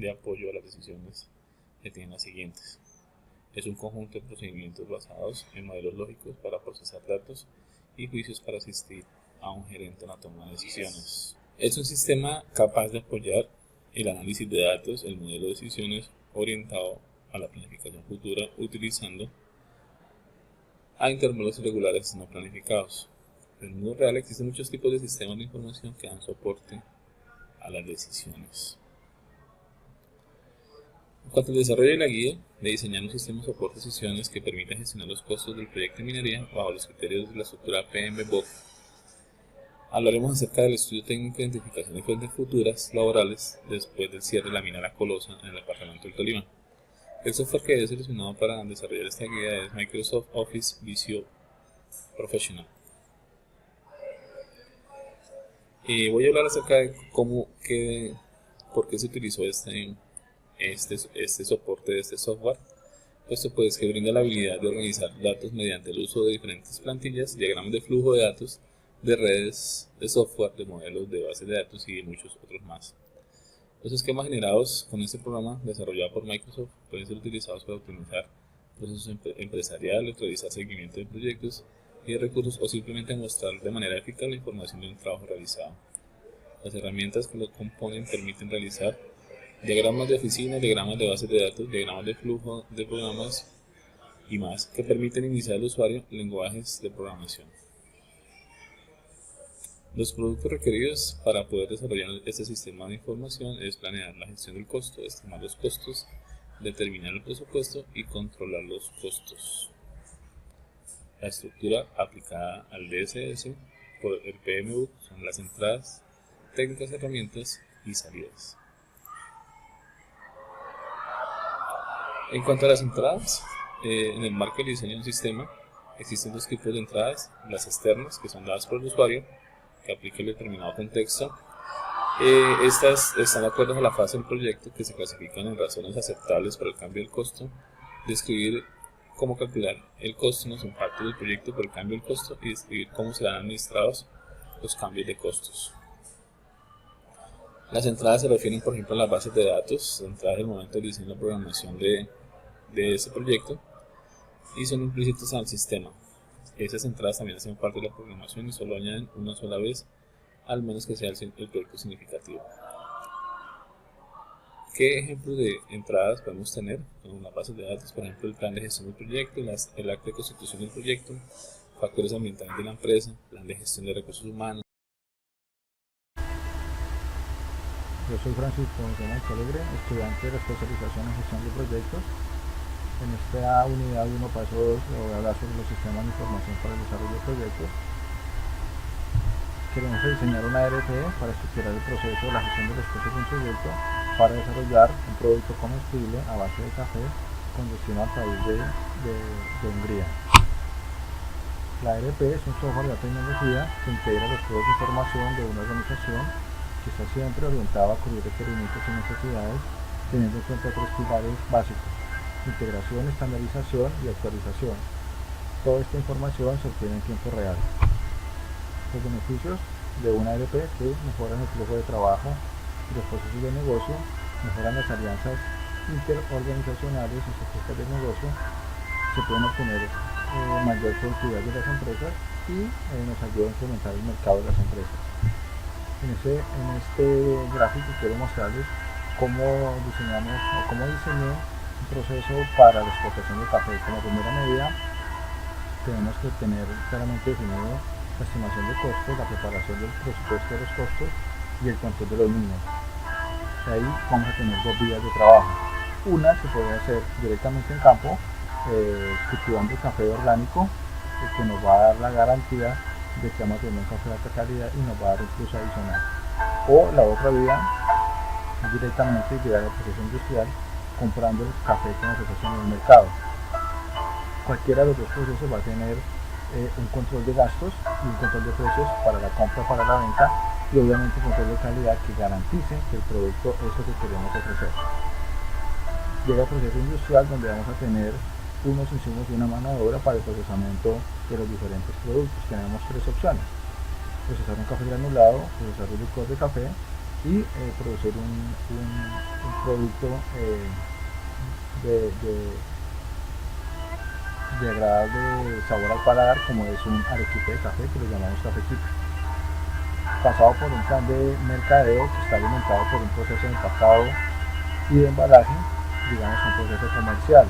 de apoyo a las decisiones que tienen las siguientes. Es un conjunto de procedimientos basados en modelos lógicos para procesar datos y juicios para asistir a un gerente en la toma de decisiones. Es un sistema capaz de apoyar el análisis de datos, el modelo de decisiones orientado a la planificación futura utilizando a intervalos irregulares no planificados. En el mundo real existen muchos tipos de sistemas de información que dan soporte a las decisiones. En cuanto al desarrollo y la guía de diseñar un sistema de soporte de decisiones que permita gestionar los costos del proyecto de minería bajo los criterios de la estructura PMBOK, hablaremos acerca del estudio técnico de identificación de fuentes futuras laborales después del cierre de la mina La Colosa en el departamento del Tolima. El software que he seleccionado para desarrollar esta guía es Microsoft Office Visio Professional. Voy a hablar acerca de por qué se utilizó este soporte de este software, puesto pues que brinda la habilidad de organizar datos mediante el uso de diferentes plantillas, diagramas de flujo de datos, de redes de software, de modelos de bases de datos y de muchos otros más. Los esquemas generados con este programa desarrollado por Microsoft pueden ser utilizados para optimizar procesos empresariales, realizar seguimiento de proyectos y de recursos o simplemente mostrar de manera eficaz la información de un trabajo realizado. Las herramientas que lo componen permiten realizar diagramas de oficina, diagramas de bases de datos, diagramas de flujo de programas y más, que permiten iniciar al usuario lenguajes de programación. Los productos requeridos para poder desarrollar este sistema de información es planear la gestión del costo, estimar los costos, determinar el presupuesto y controlar los costos. La estructura aplicada al DSS por el PMU son las entradas, técnicas, herramientas y salidas. En cuanto a las entradas, en el marco del diseño de un sistema existen dos tipos de entradas: las externas, que son dadas por el usuario, que aplica el determinado contexto. Estas están de acuerdo a la fase del proyecto, que se clasifican en razones aceptables para el cambio del costo, describir cómo calcular el costo en los impactos del proyecto por el cambio del costo y describir cómo serán administrados los cambios de costos. Las entradas se refieren, por ejemplo, a las bases de datos, entradas del momento del diseño y la programación de ese proyecto, y son implícitas al sistema. Esas entradas también hacen parte de la programación y solo añaden una sola vez, al menos que sea el proyecto significativo. ¿Qué ejemplos de entradas podemos tener con una base de datos? Por ejemplo, el plan de gestión del proyecto, el acta de constitución del proyecto, factores ambientales de la empresa, plan de gestión de recursos humanos. Yo soy Francisco González Alegre, estudiante de la especialización en gestión de proyectos. En esta unidad 1, paso 2, voy a hablar sobre los sistemas de información para el desarrollo de proyectos. Queremos diseñar una ERP para estructurar el proceso de la gestión de los costos de un proyecto para desarrollar un producto comestible a base de café con destino al país de Hungría. La ERP es un software de tecnología que integra los flujos de información de una organización que está siempre orientado a cubrir requerimientos y necesidades, teniendo en cuenta tres pilares básicos: integración, estandarización y actualización. Toda esta información se obtiene en tiempo real. Los beneficios de una ERP que mejoran el flujo de trabajo y los procesos de negocio, mejoran las alianzas interorganizacionales y estrategias de negocio, se pueden obtener mayor productividad de las empresas y nos ayuda a incrementar el mercado de las empresas. En este gráfico quiero mostrarles cómo diseñé un proceso para la exportación de café. Como primera medida, tenemos que tener claramente definido la estimación de costos, la preparación del presupuesto de los costos y el control de los mismos. De ahí vamos a tener dos vías de trabajo. Una se puede hacer directamente en campo, cultivando café orgánico, que nos va a dar la garantía de que vamos a tener un café de alta calidad y nos va a dar un plus adicional. O la otra vía es directamente llegar al proceso industrial comprando el café que nos ofrecen en el mercado. Cualquiera de los dos procesos va a tener un control de gastos y un control de precios para la compra, para la venta, y obviamente un control de calidad que garantice que el producto es lo que queremos ofrecer. Llega el proceso industrial, donde vamos a tener unos insumos y una mano de obra para el procesamiento de los diferentes productos. Tenemos tres opciones: procesar un café granulado, procesar un licor de café y producir un producto de agradable sabor al paladar, como es un arequipe de café, que lo llamamos cafecito, pasado por un plan de mercadeo que está alimentado por un proceso de empacado y de embalaje, digamos un proceso comercial,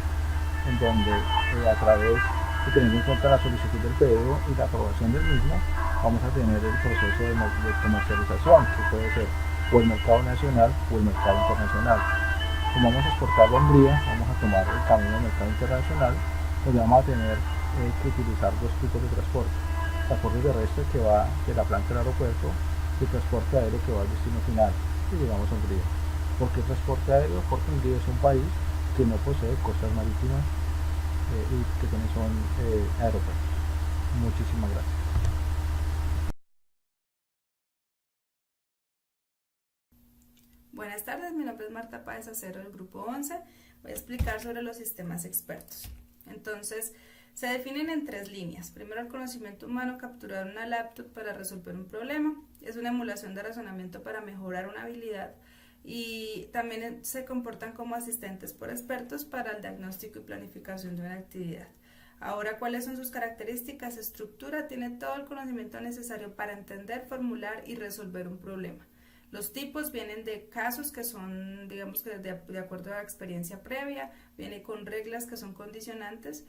en donde a través de teniendo en cuenta la solicitud del pedido y la aprobación del mismo, vamos a tener el proceso de comercialización, que puede ser o el mercado nacional o el mercado internacional. Como vamos a exportar la Hungría, vamos a tomar el camino del mercado internacional, donde vamos a tener que utilizar dos tipos de transporte: transporte terrestre, que va de la planta del aeropuerto, y transporte aéreo, que va al destino final, y llegamos a Hungría. ¿Por qué transporte aéreo? Porque Hungría es un país que no posee costas marítimas y que tiene son aeropuertos. Muchísimas gracias. Buenas tardes, mi nombre es Marta Páez Acero del Grupo 11. Voy a explicar sobre los sistemas expertos. Entonces, se definen en tres líneas. Primero, el conocimiento humano, capturar una laptop para resolver un problema. Es una emulación de razonamiento para mejorar una habilidad. Y también se comportan como asistentes por expertos para el diagnóstico y planificación de una actividad. Ahora, ¿cuáles son sus características? Estructura: tiene todo el conocimiento necesario para entender, formular y resolver un problema. Los tipos vienen de casos que son, digamos que de acuerdo a la experiencia previa, viene con reglas que son condicionantes,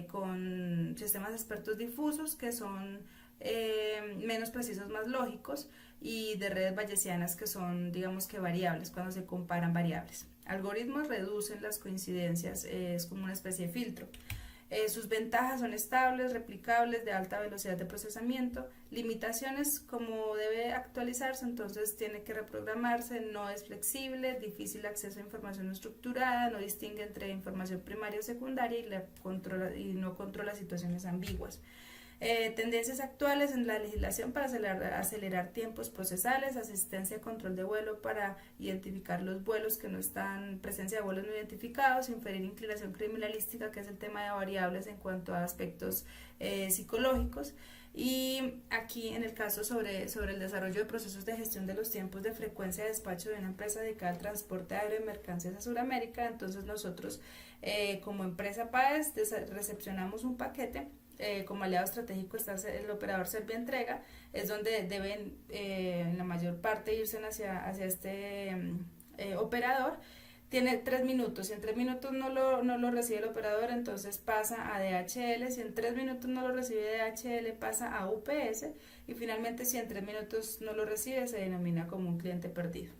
con sistemas expertos difusos que son menos precisos, más lógicos, y de redes bayesianas que son, digamos que variables, cuando se comparan variables. Algoritmos reducen las coincidencias, es como una especie de filtro. Sus ventajas son estables, replicables, de alta velocidad de procesamiento. Limitaciones: como debe actualizarse, entonces tiene que reprogramarse, no es flexible, difícil acceso a información no estructurada, no distingue entre información primaria o secundaria y no controla situaciones ambiguas. Tendencias actuales en la legislación para acelerar tiempos procesales, asistencia a control de vuelo para identificar los vuelos que no están, presencia de vuelos no identificados, inferir inclinación criminalística, que es el tema de variables en cuanto a aspectos psicológicos. Y aquí en el caso sobre el desarrollo de procesos de gestión de los tiempos de frecuencia de despacho de una empresa dedicada al transporte aéreo de mercancías a Sudamérica, entonces nosotros como empresa PAES recepcionamos un paquete. Como aliado estratégico está el operador Servientrega, es donde deben en la mayor parte irse hacia este operador. Tiene 3 minutos, si en 3 minutos no lo recibe el operador, entonces pasa a DHL, si en 3 minutos no lo recibe DHL, pasa a UPS, y finalmente si en 3 minutos no lo recibe, se denomina como un cliente perdido.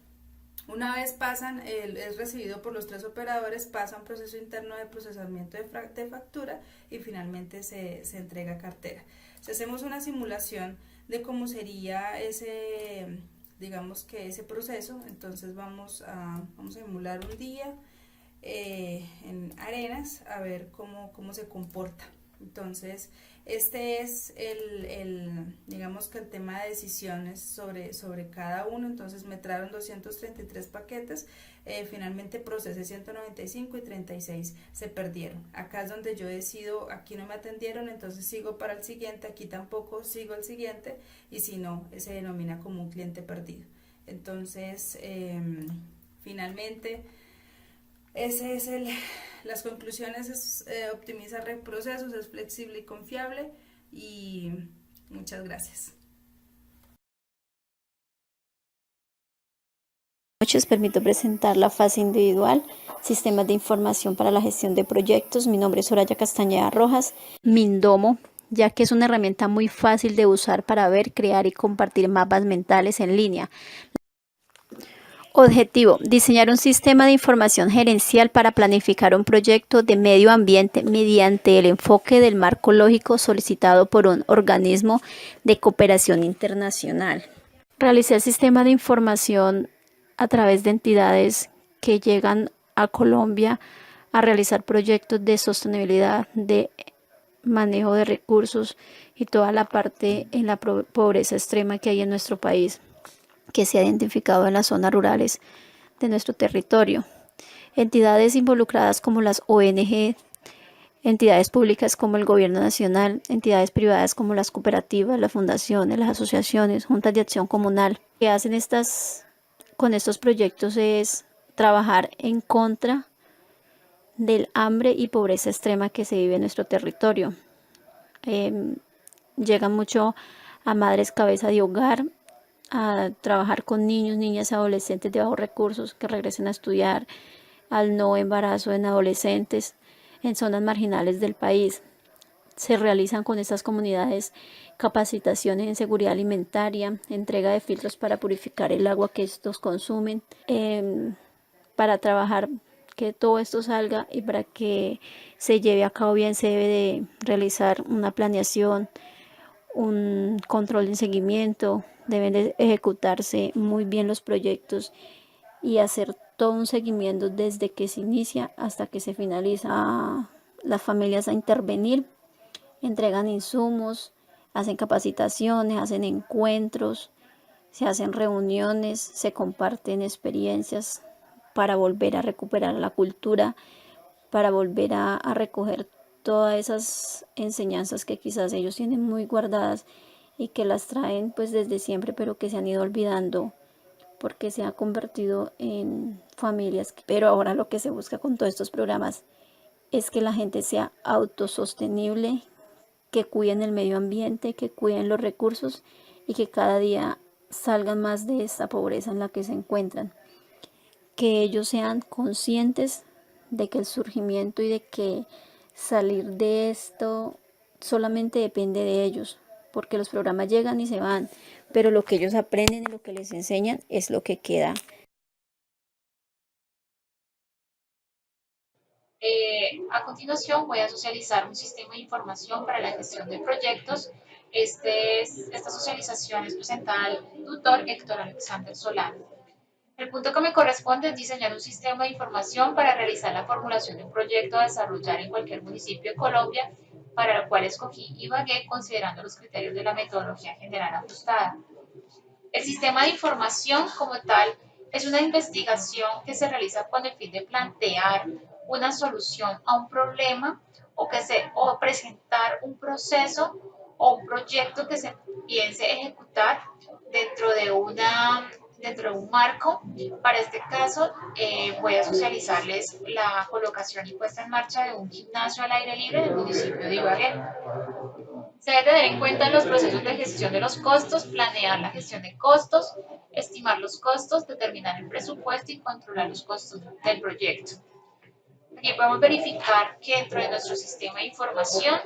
Una vez es recibido por los 3 operadores, pasa a un proceso interno de procesamiento de factura y finalmente se entrega cartera. Si hacemos una simulación de cómo sería digamos que ese proceso, entonces vamos a emular un día en Arenas a ver cómo se comporta. Entonces, este es digamos que el tema de decisiones sobre cada uno. Entonces me trajeron 233 paquetes, finalmente procesé 195 y 36 se perdieron. Acá es donde yo decido, aquí no me atendieron, entonces sigo para el siguiente, aquí tampoco, sigo al siguiente, y si no, se denomina como un cliente perdido. Entonces, finalmente, ese es las conclusiones: es optimizar procesos, es flexible y confiable, y muchas gracias. Noches, permito presentar la fase individual, sistemas de información para la gestión de proyectos. Mi nombre es Soraya Castañeda Rojas. Mindomo, ya que es una herramienta muy fácil de usar para ver, crear y compartir mapas mentales en línea. Objetivo: diseñar un sistema de información gerencial para planificar un proyecto de medio ambiente mediante el enfoque del marco lógico solicitado por un organismo de cooperación internacional. Realicé el sistema de información a través de entidades que llegan a Colombia a realizar proyectos de sostenibilidad, de manejo de recursos y toda la parte en la pobreza extrema que hay en nuestro país, que se ha identificado en las zonas rurales de nuestro territorio. Entidades involucradas como las ONG, entidades públicas como el gobierno nacional, entidades privadas como las cooperativas, las fundaciones, las asociaciones, juntas de acción comunal. Lo que hacen con estos proyectos es trabajar en contra del hambre y pobreza extrema que se vive en nuestro territorio. Llegan mucho a madres cabeza de hogar, a trabajar con niños, niñas, adolescentes de bajos recursos que regresen a estudiar, al no embarazo en adolescentes en zonas marginales del país. Se realizan con estas comunidades capacitaciones en seguridad alimentaria, entrega de filtros para purificar el agua que estos consumen, para trabajar que todo esto salga, y para que se lleve a cabo bien se debe de realizar una planeación, un control de seguimiento, deben de ejecutarse muy bien los proyectos y hacer todo un seguimiento desde que se inicia hasta que se finaliza. Las familias a intervenir, entregan insumos, hacen capacitaciones, hacen encuentros, se hacen reuniones, se comparten experiencias para volver a recuperar la cultura, para volver a recoger todas esas enseñanzas que quizás ellos tienen muy guardadas y que las traen pues desde siempre, pero que se han ido olvidando porque se ha convertido en familias. Pero ahora lo que se busca con todos estos programas es que la gente sea autosostenible, que cuiden el medio ambiente, que cuiden los recursos y que cada día salgan más de esta pobreza en la que se encuentran. Que ellos sean conscientes de que el surgimiento y de que salir de esto solamente depende de ellos, porque los programas llegan y se van, pero lo que ellos aprenden y lo que les enseñan es lo que queda. A continuación voy a socializar un sistema de información para la gestión de proyectos. Esta socialización es presentada al tutor Héctor Alexander Solano. El punto que me corresponde es diseñar un sistema de información para realizar la formulación de un proyecto a desarrollar en cualquier municipio de Colombia, para el cual escogí Ibagué considerando los criterios de la metodología general ajustada. El sistema de información como tal es una investigación que se realiza con el fin de plantear una solución a un problema o presentar un proceso o un proyecto que se piense ejecutar dentro de un marco. Para este caso, voy a socializarles la colocación y puesta en marcha de un gimnasio al aire libre del municipio de Ibagué. Se debe tener en cuenta los procesos de gestión de los costos, planear la gestión de costos, estimar los costos, determinar el presupuesto y controlar los costos del proyecto. Aquí podemos verificar que dentro de nuestro sistema de información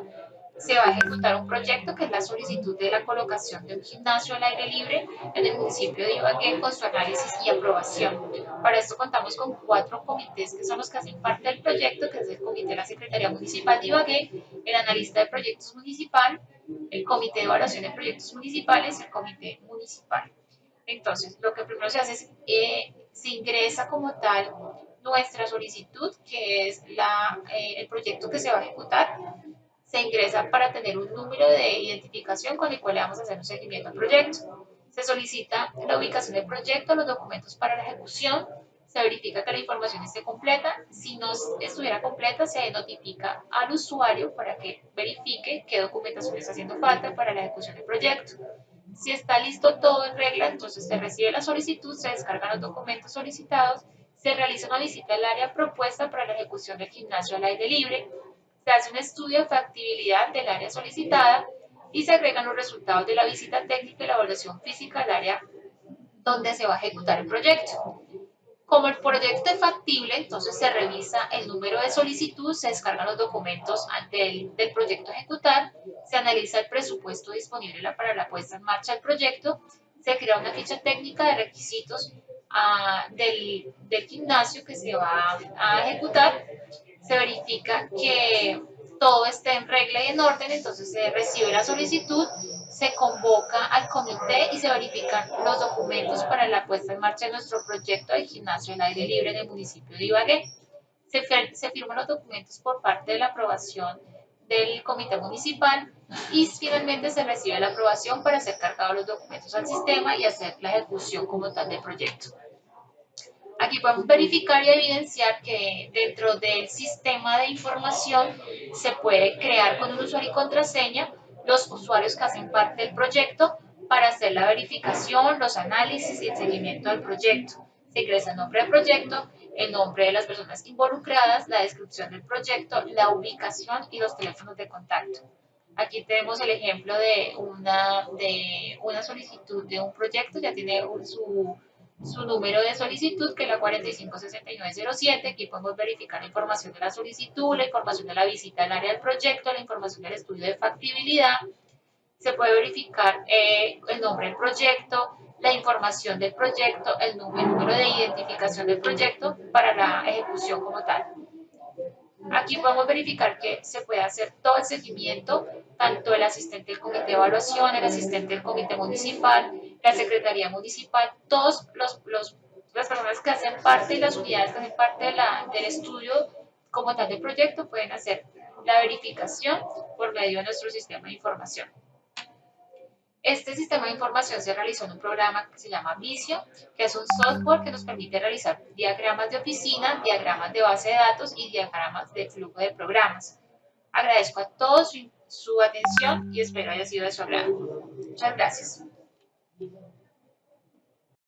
se va a ejecutar un proyecto que es la solicitud de la colocación de un gimnasio al aire libre en el municipio de Ibagué con su análisis y aprobación. Para esto contamos con 4 comités que son los que hacen parte del proyecto, que es el comité de la Secretaría Municipal de Ibagué, el analista de proyectos municipal, el comité de evaluación de proyectos municipales y el comité municipal. Entonces, lo que primero se hace es, se ingresa como tal nuestra solicitud, que es el proyecto que se va a ejecutar. Se ingresa para tener un número de identificación con el cual le vamos a hacer un seguimiento al proyecto. Se solicita la ubicación del proyecto, los documentos para la ejecución, se verifica que la información esté completa. Si no estuviera completa, se notifica al usuario para que verifique qué documentación está haciendo falta para la ejecución del proyecto. Si está listo todo en regla, entonces se recibe la solicitud, se descargan los documentos solicitados, se realiza una visita al área propuesta para la ejecución del gimnasio al aire libre, se hace un estudio de factibilidad del área solicitada y se agregan los resultados de la visita técnica y la evaluación física al área donde se va a ejecutar el proyecto. Como el proyecto es factible, entonces se revisa el número de solicitud, se descargan los documentos del proyecto a ejecutar, se analiza el presupuesto disponible para la puesta en marcha del proyecto, se crea una ficha técnica de requisitos del gimnasio que se va a ejecutar, se verifica que todo esté en regla y en orden, entonces se recibe la solicitud, se convoca al comité y se verifican los documentos para la puesta en marcha de nuestro proyecto de gimnasio al aire libre en el municipio de Ibagué. Se firman los documentos por parte de la aprobación del comité municipal y finalmente se recibe la aprobación para ser cargados los documentos al sistema y hacer la ejecución como tal del proyecto. Aquí podemos verificar y evidenciar que dentro del sistema de información se puede crear con un usuario y contraseña los usuarios que hacen parte del proyecto para hacer la verificación, los análisis y el seguimiento del proyecto. Se ingresa el nombre del proyecto, el nombre de las personas involucradas, la descripción del proyecto, la ubicación y los teléfonos de contacto. Aquí tenemos el ejemplo de una solicitud de un proyecto, ya tiene su número de solicitud, que es la 456907. Aquí podemos verificar la información de la solicitud, la información de la visita al área del proyecto, la información del estudio de factibilidad. Se puede verificar el nombre del proyecto, la información del proyecto, el número de identificación del proyecto para la ejecución como tal. Aquí podemos verificar que se puede hacer todo el seguimiento, tanto el asistente del comité de evaluación, el asistente del comité municipal, la secretaría municipal, todas las personas que hacen parte y las unidades que hacen parte del estudio como tal del proyecto pueden hacer la verificación por medio de nuestro sistema de información. Este sistema de información se realizó en un programa que se llama Visio, que es un software que nos permite realizar diagramas de oficina, diagramas de base de datos y diagramas de flujo de programas. Agradezco a todos su atención y espero haya sido de su agrado. Muchas gracias.